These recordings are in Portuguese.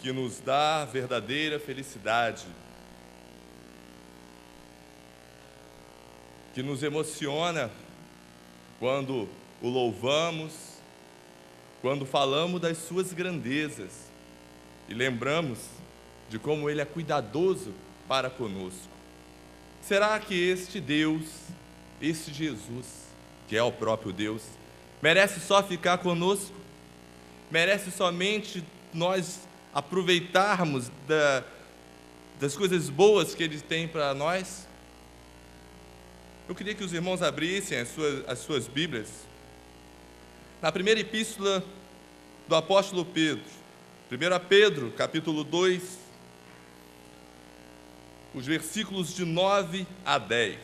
que nos dá verdadeira felicidade, que nos emociona quando o louvamos, quando falamos das suas grandezas e lembramos de como Ele é cuidadoso para conosco. Será que este Deus, este Jesus, que é o próprio Deus, merece só ficar conosco? Merece somente nós aproveitarmos das coisas boas que Ele tem para nós? Eu queria que os irmãos abrissem as suas Bíblias na primeira epístola do apóstolo Pedro, 1 Pedro, capítulo 2, os versículos de 9 a 10.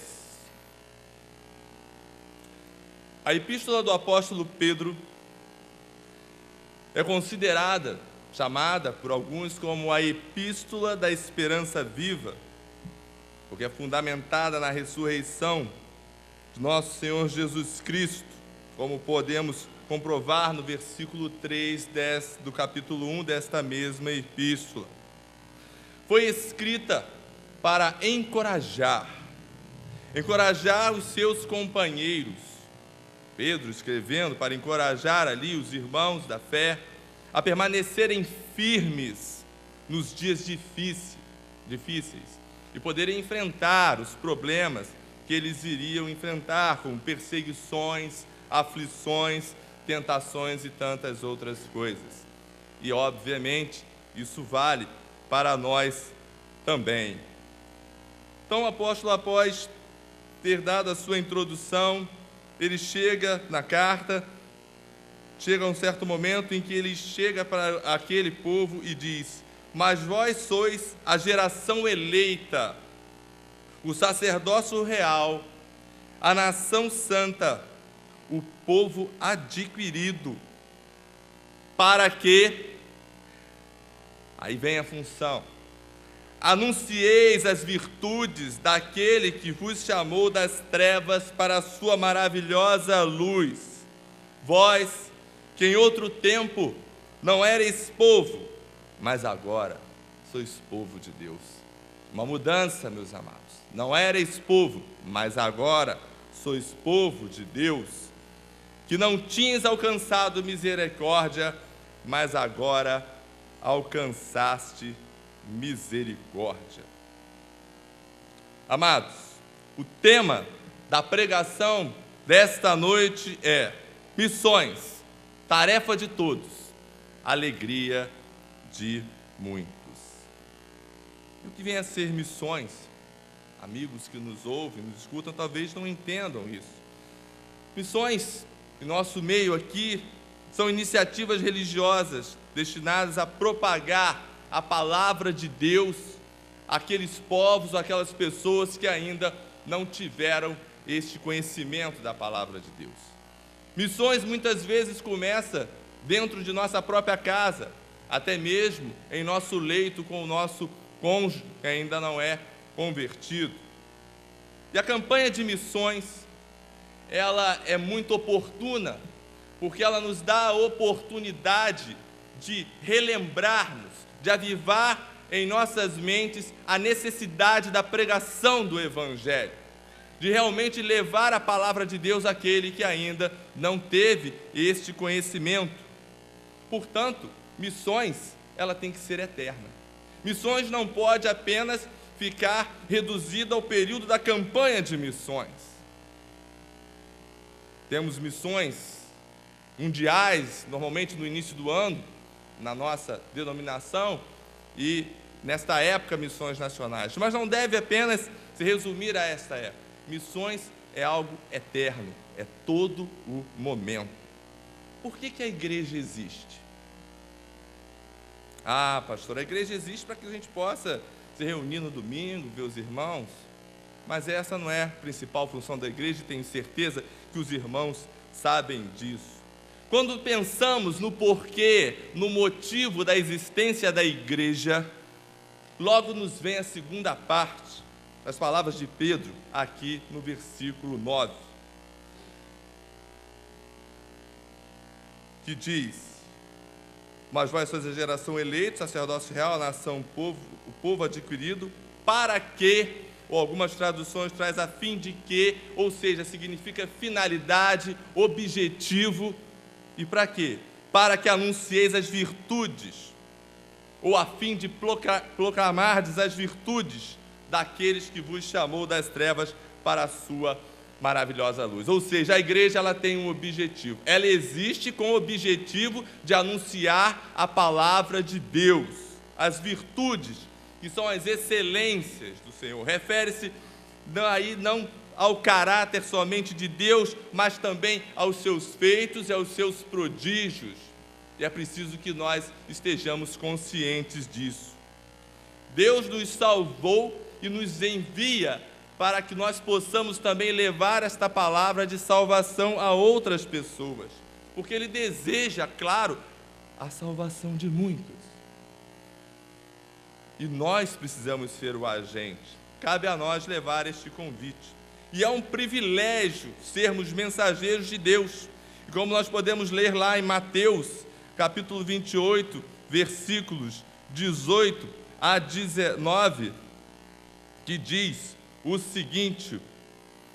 A epístola do apóstolo Pedro é chamada por alguns como a epístola da esperança viva, porque é fundamentada na ressurreição de nosso Senhor Jesus Cristo, como podemos comprovar no versículo 3 do capítulo 1 desta mesma epístola. Foi escrita para encorajar os seus companheiros. Pedro escrevendo para encorajar ali os irmãos da fé a permanecerem firmes nos dias difíceis e poderem enfrentar os problemas que eles iriam enfrentar, como perseguições, aflições, tentações e tantas outras coisas. E, obviamente, isso vale para nós também. Então, o apóstolo, após ter dado a sua introdução, ele chega na carta, chega um certo momento em que ele chega para aquele povo e diz: mas vós sois a geração eleita, o sacerdócio real, a nação santa, o povo adquirido, para que, aí vem a função, anuncieis as virtudes daquele que vos chamou das trevas para a sua maravilhosa luz. Vós, que em outro tempo não erais povo, mas agora sois povo de Deus. Uma mudança, meus amados. Não erais povo, mas agora sois povo de Deus. Que não tinhas alcançado misericórdia, mas agora alcançaste misericórdia. Amados, o tema da pregação desta noite é missões, tarefa de todos, alegria de muitos. E o que vem a ser missões? Amigos que nos ouvem, nos escutam, talvez não entendam isso. Missões, em nosso meio aqui, são iniciativas religiosas destinadas a propagar a palavra de Deus àqueles povos, aquelas pessoas que ainda não tiveram este conhecimento da palavra de Deus. Missões muitas vezes começam dentro de nossa própria casa, até mesmo em nosso leito com o nosso cônjuge que ainda não é convertido. E a campanha de missões, ela é muito oportuna, porque ela nos dá a oportunidade de relembrarmos, de avivar em nossas mentes a necessidade da pregação do Evangelho, de realmente levar a palavra de Deus àquele que ainda não teve este conhecimento. Portanto, missões, ela tem que ser eterna. Missões não pode apenas ficar reduzida ao período da campanha de missões. Temos missões mundiais, normalmente no início do ano, na nossa denominação, e nesta época missões nacionais. Mas não deve apenas se resumir a esta época. Missões é algo eterno, é todo o momento. Por que a igreja existe? Ah, pastor, a igreja existe para que a gente possa se reunir no domingo, ver os irmãos, mas essa não é a principal função da igreja, e tenho certeza que os irmãos sabem disso. Quando pensamos no porquê, no motivo da existência da igreja, logo nos vem a segunda parte das palavras de Pedro, aqui no versículo 9, que diz: Mas vós sois a geração eleita, sacerdócio real, a nação, o povo adquirido, para que, ou algumas traduções traz a fim de que, ou seja, significa finalidade, objetivo, e para quê? Para que anuncieis as virtudes, ou a fim de proclamardes as virtudes daqueles que vos chamou das trevas para a sua maravilhosa luz. Ou seja, a igreja ela tem um objetivo. Ela existe com o objetivo de anunciar a palavra de Deus, as virtudes, que são as excelências do Senhor. Refere-se aí não ao caráter somente de Deus, mas também aos seus feitos e aos seus prodígios. E é preciso que nós estejamos conscientes disso. Deus nos salvou e nos envia para que nós possamos também levar esta palavra de salvação a outras pessoas, porque Ele deseja, claro, a salvação de muitos. E nós precisamos ser o agente. Cabe a nós levar este convite. E é um privilégio sermos mensageiros de Deus. E como nós podemos ler lá em Mateus, capítulo 28, versículos 18 a 19, que diz o seguinte: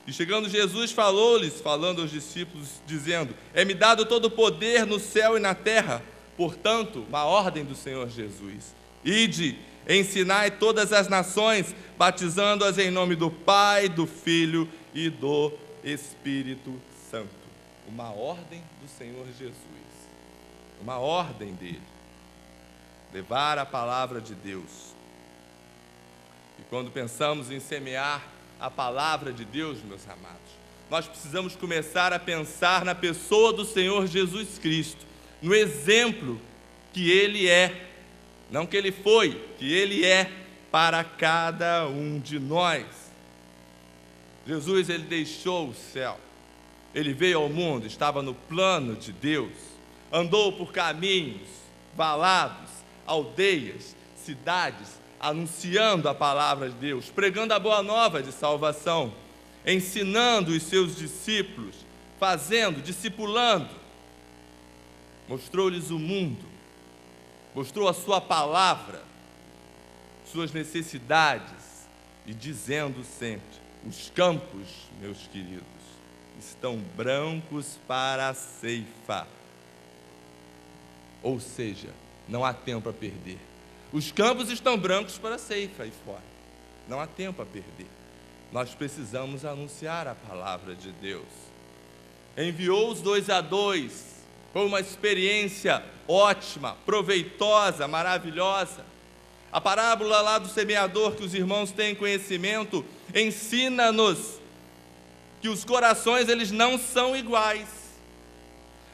e chegando Jesus falou-lhes, falando aos discípulos, dizendo: é-me dado todo o poder no céu e na terra. Portanto, uma ordem do Senhor Jesus: ide, ensinai todas as nações, batizando-as em nome do Pai, do Filho e do Espírito Santo. Uma ordem do Senhor Jesus, uma ordem dele, levar a palavra de Deus. E quando pensamos em semear a palavra de Deus, meus amados, nós precisamos começar a pensar na pessoa do Senhor Jesus Cristo, no exemplo que Ele é, não que Ele foi, que Ele é para cada um de nós. Jesus, Ele deixou o céu, Ele veio ao mundo, estava no plano de Deus, andou por caminhos, valados, aldeias, cidades, anunciando a palavra de Deus, pregando a boa nova de salvação, ensinando os seus discípulos, fazendo, discipulando, mostrou-lhes o mundo, mostrou a sua palavra, suas necessidades, e dizendo sempre: os campos, meus queridos, estão brancos para a ceifa. Ou seja, não há tempo a perder. Os campos estão brancos para a ceifa aí fora. Não há tempo a perder. Nós precisamos anunciar a palavra de Deus. Enviou-os 2 a 2. Foi uma experiência ótima, proveitosa, maravilhosa. A parábola lá do semeador, que os irmãos têm conhecimento, ensina-nos que os corações, eles não são iguais.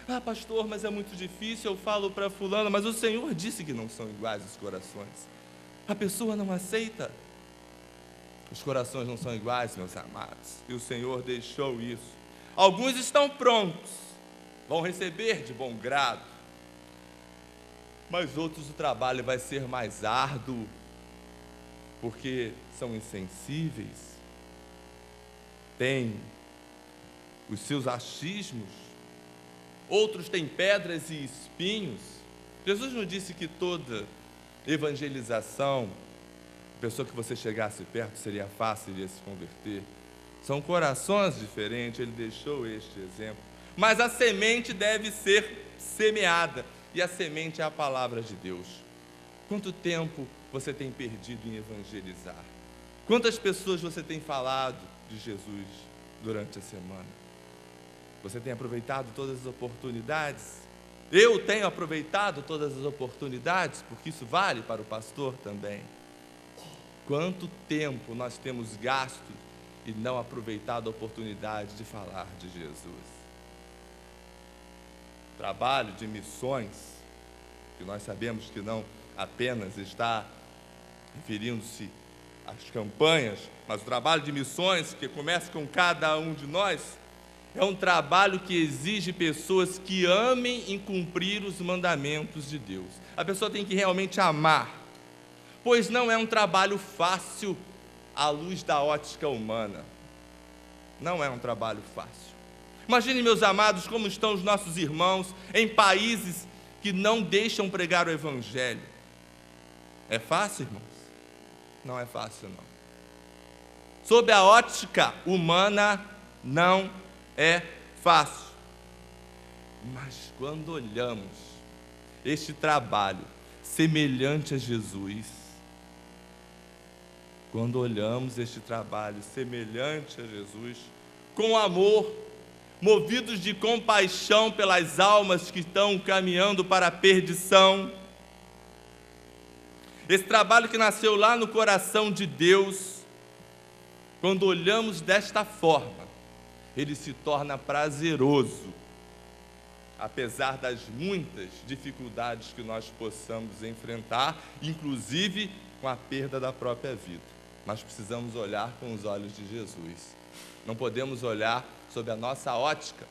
Ah, pastor, mas é muito difícil, eu falo para fulano, mas o Senhor disse que não são iguais os corações. A pessoa não aceita. Os corações não são iguais, meus amados, e o Senhor deixou isso. Alguns estão prontos, vão receber de bom grado, mas outros o trabalho vai ser mais árduo, porque são insensíveis, têm os seus achismos. Outros têm pedras e espinhos. Jesus não disse que toda evangelização, pessoa que você chegasse perto seria fácil, iria se converter. São corações diferentes, Ele deixou este exemplo. Mas a semente deve ser semeada, e a semente é a palavra de Deus. Quanto tempo você tem perdido em evangelizar? Quantas pessoas você tem falado de Jesus durante a semana? Você tem aproveitado todas as oportunidades? Eu tenho aproveitado todas as oportunidades, porque isso vale para o pastor também. Quanto tempo nós temos gasto e não aproveitado a oportunidade de falar de Jesus? Trabalho de missões, que nós sabemos que não apenas está referindo-se às campanhas, mas o trabalho de missões, que começa com cada um de nós, é um trabalho que exige pessoas que amem em cumprir os mandamentos de Deus. A pessoa tem que realmente amar, pois não é um trabalho fácil à luz da ótica humana. Não é um trabalho fácil. Imagine, meus amados, como estão os nossos irmãos em países que não deixam pregar o Evangelho. É fácil, irmãos? Não é fácil, não. Sob a ótica humana, não é fácil. Mas quando olhamos este trabalho semelhante a Jesus, quando olhamos este trabalho semelhante a Jesus, com amor, movidos de compaixão pelas almas que estão caminhando para a perdição, esse trabalho que nasceu lá no coração de Deus, quando olhamos desta forma, ele se torna prazeroso, apesar das muitas dificuldades que nós possamos enfrentar, inclusive com a perda da própria vida. Mas precisamos olhar com os olhos de Jesus. Não podemos olhar sob a nossa ótica,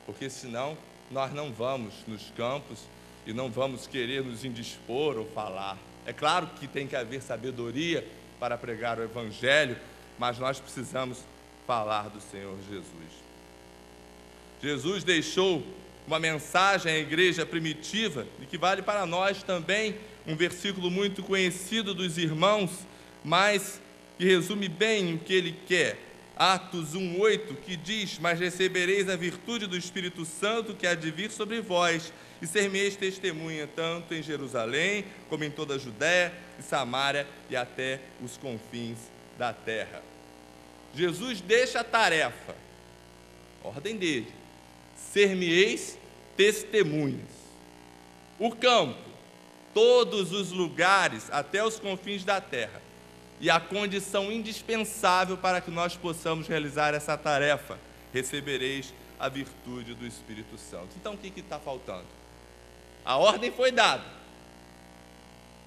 porque senão nós não vamos nos campos e não vamos querer nos indispor ou falar. É claro que tem que haver sabedoria para pregar o Evangelho, mas nós precisamos falar do Senhor Jesus. Jesus deixou uma mensagem à igreja primitiva, e que vale para nós também, um versículo muito conhecido dos irmãos, mas que resume bem o que ele quer. Atos 1:8, que diz: mas recebereis a virtude do Espírito Santo que há de vir sobre vós, e ser-me-eis testemunha tanto em Jerusalém, como em toda a Judéia e Samária e até os confins da terra. Jesus deixa a tarefa, ordem dele: ser-me-eis testemunhas. O campo, todos os lugares, até os confins da terra. E a condição indispensável para que nós possamos realizar essa tarefa: recebereis a virtude do Espírito Santo. Então, o que está faltando? A ordem foi dada.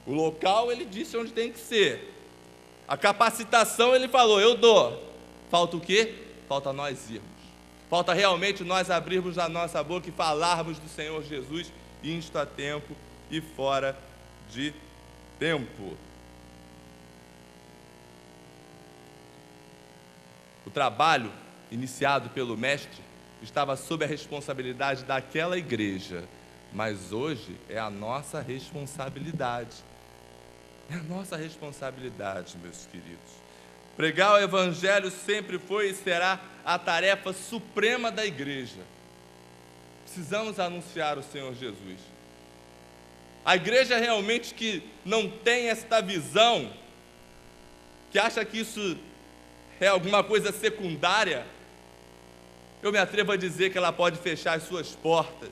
O local, ele disse onde tem que ser. A capacitação, ele falou: eu dou. Falta o quê? Falta nós irmos. Falta realmente nós abrirmos a nossa boca e falarmos do Senhor Jesus, isto a tempo e fora de tempo. O trabalho iniciado pelo Mestre estava sob a responsabilidade daquela igreja, mas hoje é a nossa responsabilidade. É a nossa responsabilidade, meus queridos. Pregar o Evangelho sempre foi e será a tarefa suprema da igreja. Precisamos anunciar o Senhor Jesus. A igreja realmente que não tem esta visão, que acha que isso é alguma coisa secundária, eu me atrevo a dizer que ela pode fechar as suas portas,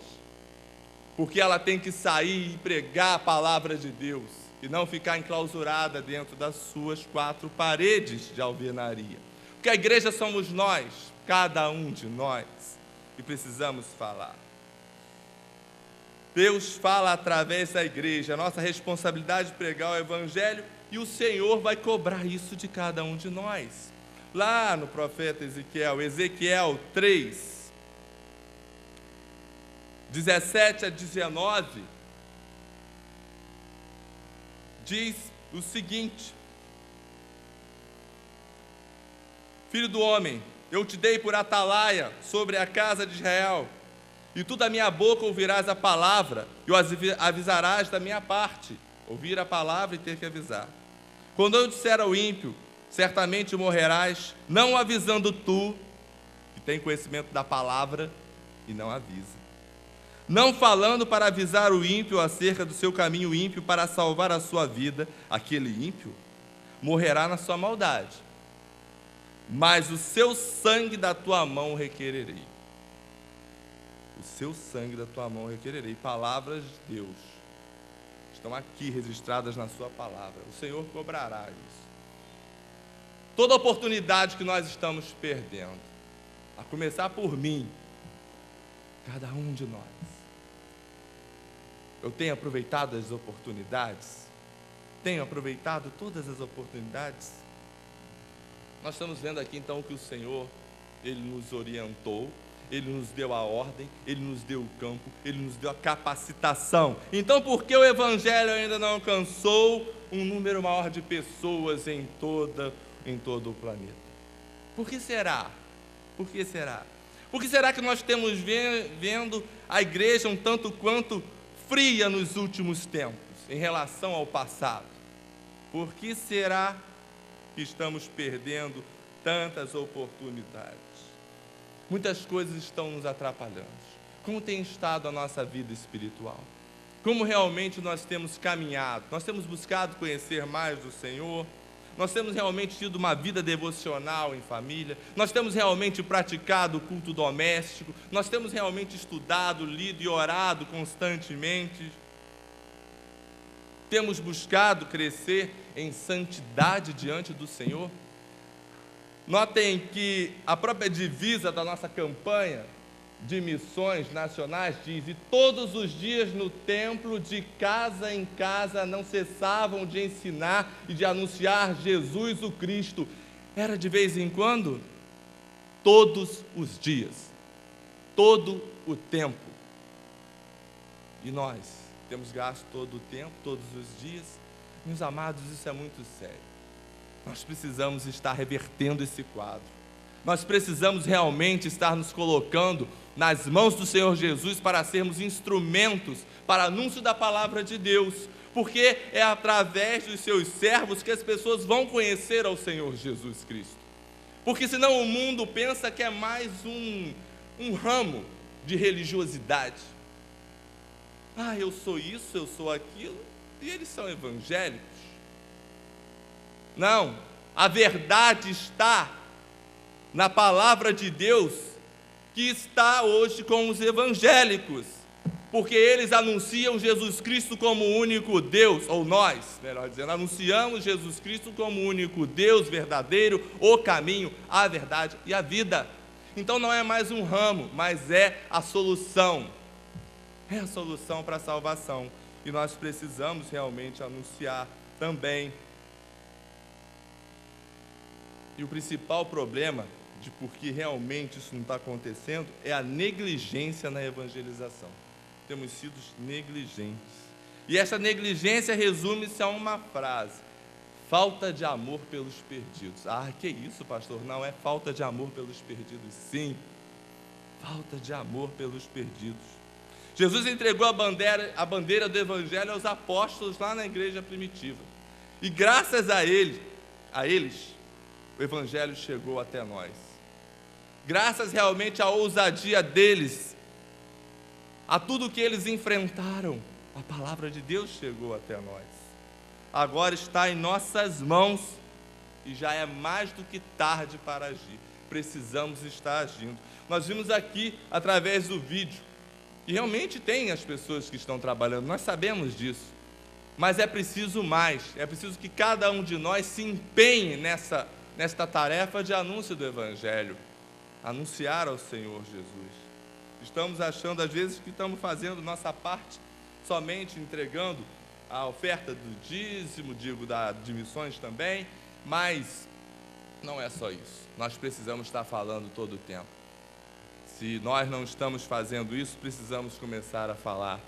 porque ela tem que sair e pregar a palavra de Deus, e não ficar enclausurada dentro das suas quatro paredes de alvenaria. Porque a igreja somos nós, cada um de nós, e precisamos falar. Deus fala através da igreja, a nossa responsabilidade é pregar o Evangelho, e o Senhor vai cobrar isso de cada um de nós. Lá no profeta Ezequiel 3, 17 a 19, diz o seguinte: filho do homem, eu te dei por atalaia sobre a casa de Israel, e tu da minha boca ouvirás a palavra, e o avisarás da minha parte. Ouvir a palavra e ter que avisar. Quando eu disser ao ímpio, certamente morrerás, não avisando tu, que tem conhecimento da palavra, e não avisa. Não falando para avisar o ímpio acerca do seu caminho ímpio para salvar a sua vida, aquele ímpio morrerá na sua maldade, mas o seu sangue da tua mão requererei. O seu sangue da tua mão requererei. Palavras de Deus estão aqui registradas na sua palavra. O Senhor cobrará isso. Toda oportunidade que nós estamos perdendo, a começar por mim, cada um de nós, eu tenho aproveitado as oportunidades? Tenho aproveitado todas as oportunidades? Nós estamos vendo aqui então que o Senhor, Ele nos orientou, Ele nos deu a ordem, Ele nos deu o campo, Ele nos deu a capacitação. Então, por que o Evangelho ainda não alcançou um número maior de pessoas em todo o planeta? Por que será? Por que será? Por que será que nós temos vendo a igreja um tanto quanto fria nos últimos tempos em relação ao passado? Por que será que estamos perdendo tantas oportunidades? Muitas coisas estão nos atrapalhando. Como tem estado a nossa vida espiritual? Como realmente nós temos caminhado? Nós temos buscado conhecer mais do Senhor? Nós temos realmente tido uma vida devocional em família? Nós temos realmente praticado o culto doméstico? Nós temos realmente estudado, lido e orado constantemente? Temos buscado crescer em santidade diante do Senhor? Notem que a própria divisa da nossa campanha de missões nacionais diz: e todos os dias no templo, de casa em casa, não cessavam de ensinar e de anunciar Jesus o Cristo. Era de vez em quando? Todos os dias, todo o tempo. E nós temos gasto todo o tempo, todos os dias? Meus amados, isso é muito sério. Nós precisamos estar revertendo esse quadro. Nós precisamos realmente estar nos colocando nas mãos do Senhor Jesus para sermos instrumentos para anúncio da palavra de Deus, porque é através dos seus servos que as pessoas vão conhecer ao Senhor Jesus Cristo. Porque senão o mundo pensa que é mais um ramo de religiosidade. Eu sou isso, eu sou aquilo, e eles são evangélicos. Não, a verdade está na palavra de Deus, que está hoje com os evangélicos, porque eles anunciam Jesus Cristo como o único Deus, ou nós, melhor dizendo, anunciamos Jesus Cristo como o único Deus verdadeiro, o caminho, a verdade e a vida. Então não é mais um ramo, mas é a solução para a salvação, e nós precisamos realmente anunciar também. E o principal problema de por que realmente isso não está acontecendo é a negligência na evangelização. Temos sido negligentes. E essa negligência resume-se a uma frase: falta de amor pelos perdidos. Que isso, pastor? Não é falta de amor pelos perdidos, sim. Falta de amor pelos perdidos. Jesus entregou a bandeira do evangelho aos apóstolos lá na igreja primitiva. E graças a eles, o evangelho chegou até nós. Graças realmente à ousadia deles, a tudo que eles enfrentaram, a palavra de Deus chegou até nós. Agora está em nossas mãos e já é mais do que tarde para agir. Precisamos estar agindo. Nós vimos aqui, através do vídeo, que realmente tem as pessoas que estão trabalhando, nós sabemos disso, mas é preciso mais, é preciso que cada um de nós se empenhe nesta tarefa de anúncio do Evangelho, anunciar ao Senhor Jesus. Estamos achando às vezes que estamos fazendo nossa parte, somente entregando a oferta do dízimo, de missões também, mas não é só isso, nós precisamos estar falando todo o tempo. Se nós não estamos fazendo isso, precisamos começar a falar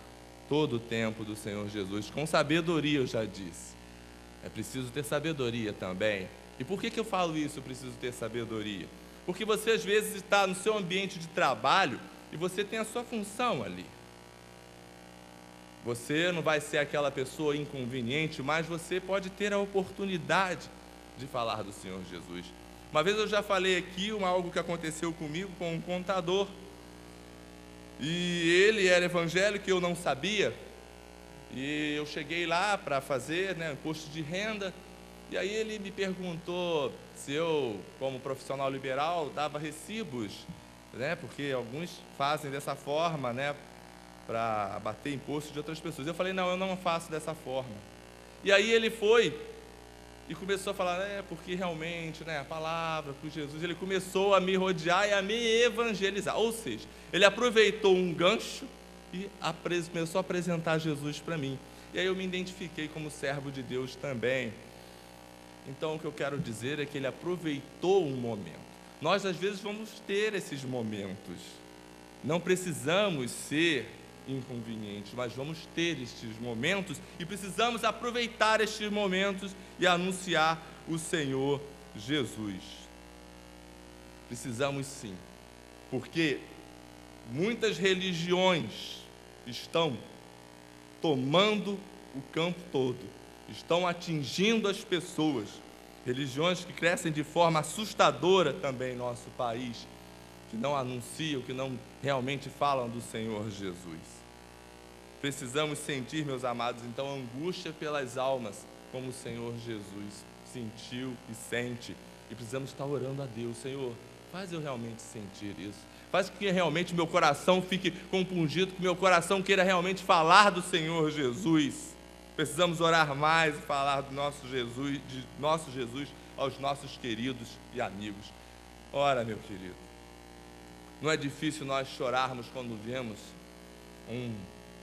todo o tempo do Senhor Jesus, com sabedoria, eu já disse. É preciso ter sabedoria também. E por que eu falo isso, eu preciso ter sabedoria? Porque você às vezes está no seu ambiente de trabalho e você tem a sua função ali. Você não vai ser aquela pessoa inconveniente, mas você pode ter a oportunidade de falar do Senhor Jesus. Uma vez eu já falei aqui algo que aconteceu comigo com um contador, e ele era evangélico e eu não sabia, e eu cheguei lá para fazer imposto de renda, e aí ele me perguntou se eu, como profissional liberal, dava recibos, porque alguns fazem dessa forma, para abater imposto de outras pessoas. Eu falei: não, eu não faço dessa forma. E aí ele foi e começou a falar: porque realmente, a palavra com Jesus, ele começou a me rodear e a me evangelizar. Ou seja, ele aproveitou um gancho e começou a apresentar Jesus para mim. E aí eu me identifiquei como servo de Deus também. Então o que eu quero dizer é que ele aproveitou um momento. Nós às vezes vamos ter esses momentos. Não precisamos ser inconvenientes, mas vamos ter estes momentos e precisamos aproveitar estes momentos e anunciar o Senhor Jesus. Precisamos sim, porque muitas religiões estão tomando o campo todo, estão atingindo as pessoas. Religiões que crescem de forma assustadora também em nosso país, que não anunciam, que não realmente falam do Senhor Jesus. Precisamos sentir, meus amados, então, angústia pelas almas, como o Senhor Jesus sentiu e sente. E precisamos estar orando a Deus: Senhor, faz eu realmente sentir isso. Faz com que realmente meu coração fique compungido, que meu coração queira realmente falar do Senhor Jesus. Precisamos orar mais e falar do nosso Jesus aos nossos queridos e amigos. Ora, meu querido, não é difícil nós chorarmos quando vemos um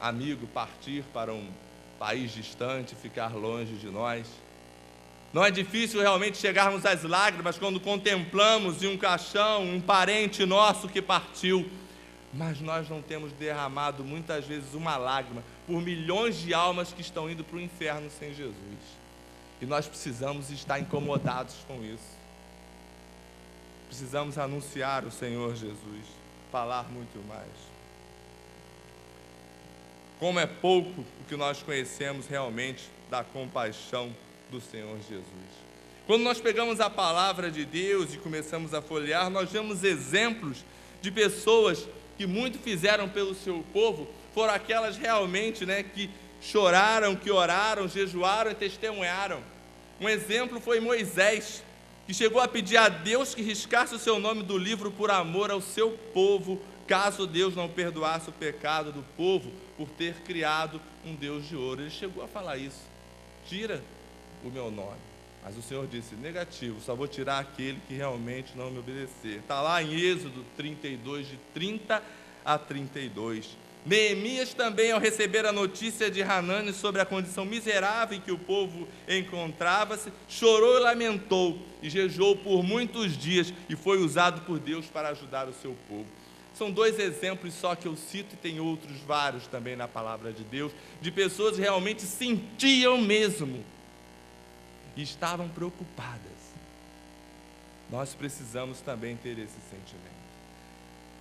amigo partir para um país distante, ficar longe de nós. Não é difícil realmente chegarmos às lágrimas quando contemplamos em um caixão um parente nosso que partiu. Mas nós não temos derramado muitas vezes uma lágrima por milhões de almas que estão indo para o inferno sem Jesus. E nós precisamos estar incomodados com isso. Precisamos anunciar o Senhor Jesus, falar muito mais. Como é pouco o que nós conhecemos realmente da compaixão do Senhor Jesus. Quando nós pegamos a palavra de Deus e começamos a folhear, nós vemos exemplos de pessoas que muito fizeram pelo seu povo, foram aquelas realmente, que choraram, que oraram, jejuaram e testemunharam. Um exemplo foi Moisés, que chegou a pedir a Deus que riscasse o seu nome do livro por amor ao seu povo, caso Deus não perdoasse o pecado do povo por ter criado um Deus de ouro. Ele chegou a falar isso: tira o meu nome. Mas o Senhor disse: negativo, só vou tirar aquele que realmente não me obedecer. Está lá em Êxodo 32, de 30 a 32. Neemias também, ao receber a notícia de Hanani sobre a condição miserável em que o povo encontrava-se, chorou e lamentou, e jejuou por muitos dias, e foi usado por Deus para ajudar o seu povo. São dois exemplos só que eu cito, e tem outros vários também na palavra de Deus, de pessoas que realmente sentiam mesmo e estavam preocupadas. Nós precisamos também ter esse sentimento.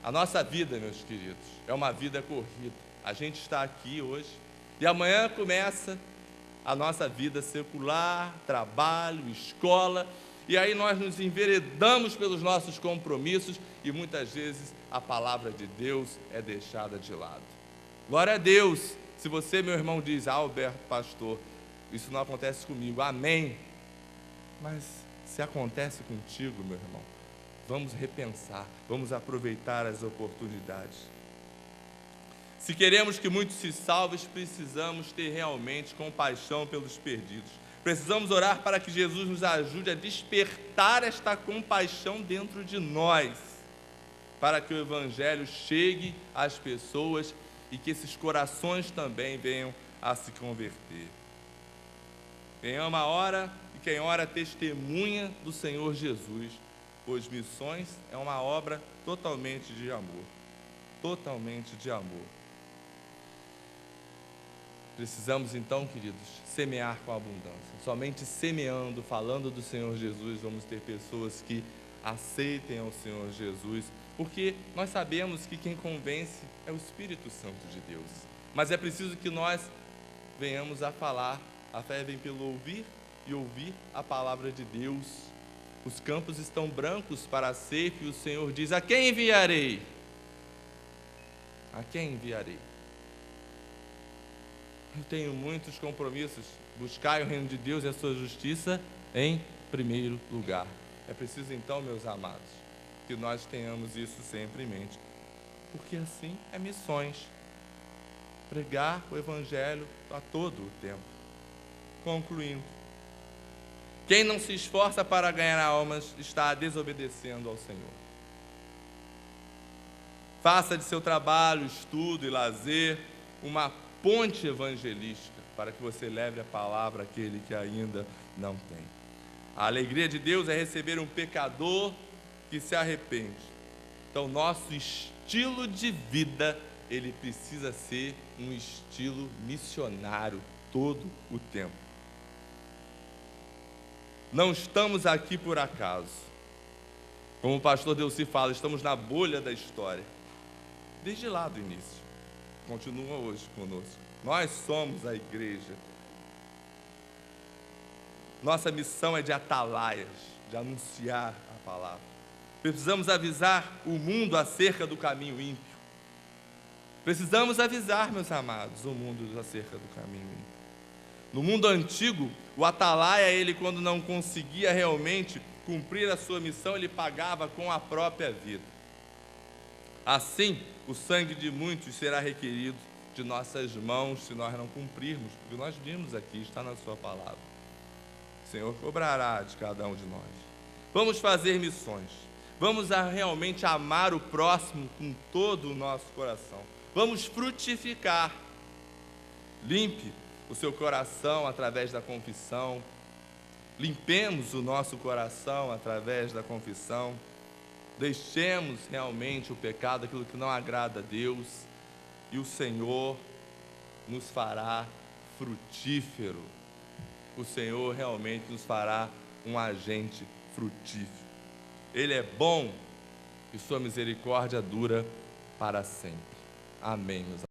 A nossa vida, meus queridos, é uma vida corrida. A gente está aqui hoje e amanhã começa a nossa vida secular, trabalho, escola, e aí nós nos enveredamos pelos nossos compromissos e muitas vezes a palavra de Deus é deixada de lado. Glória a Deus, se você, meu irmão, diz: Alberto, pastor, isso não acontece comigo, amém. Mas se acontece contigo, meu irmão, vamos repensar, vamos aproveitar as oportunidades. Se queremos que muitos se salvem, precisamos ter realmente compaixão pelos perdidos. Precisamos orar para que Jesus nos ajude a despertar esta compaixão dentro de nós, para que o Evangelho chegue às pessoas e que esses corações também venham a se converter. Quem ama ora, e quem ora testemunha do Senhor Jesus, pois missões é uma obra totalmente de amor. Totalmente de amor. Precisamos então, queridos, semear com abundância. Somente semeando, falando do Senhor Jesus, vamos ter pessoas que aceitem ao Senhor Jesus, porque nós sabemos que quem convence é o Espírito Santo de Deus. Mas é preciso que nós venhamos a falar. A fé vem pelo ouvir e ouvir a palavra de Deus. Os campos estão brancos para a ceifa e o Senhor diz: a quem enviarei? A quem enviarei? Eu tenho muitos compromissos. Buscai o reino de Deus e a sua justiça em primeiro lugar. É preciso então, meus amados, que nós tenhamos isso sempre em mente, porque assim é missões. Pregar o Evangelho a todo o tempo. Concluindo, quem não se esforça para ganhar almas está desobedecendo ao Senhor. Faça de seu trabalho, estudo e lazer uma ponte evangelística para que você leve a palavra àquele que ainda não tem. A alegria de Deus é receber um pecador que se arrepende. Então, nosso estilo de vida, ele precisa ser um estilo missionário todo o tempo. Não estamos aqui por acaso. Como o pastor Delci fala, estamos na bolha da história. Desde lá do início. Continua hoje conosco. Nós somos a igreja. Nossa missão é de atalaias, de anunciar a palavra. Precisamos avisar o mundo acerca do caminho ímpio. Precisamos avisar, meus amados, o mundo acerca do caminho ímpio. No mundo antigo, o atalaia, ele quando não conseguia realmente cumprir a sua missão, ele pagava com a própria vida. Assim, o sangue de muitos será requerido de nossas mãos se nós não cumprirmos, porque nós vimos aqui, está na sua palavra. O Senhor cobrará de cada um de nós. Vamos fazer missões. Vamos realmente amar o próximo com todo o nosso coração. Vamos frutificar. Limpe o seu coração através da confissão. Limpemos o nosso coração através da confissão. Deixemos realmente o pecado, aquilo que não agrada a Deus, e o Senhor nos fará frutífero. O Senhor realmente nos fará um agente frutífero. Ele é bom e sua misericórdia dura para sempre. Amém, meus amados.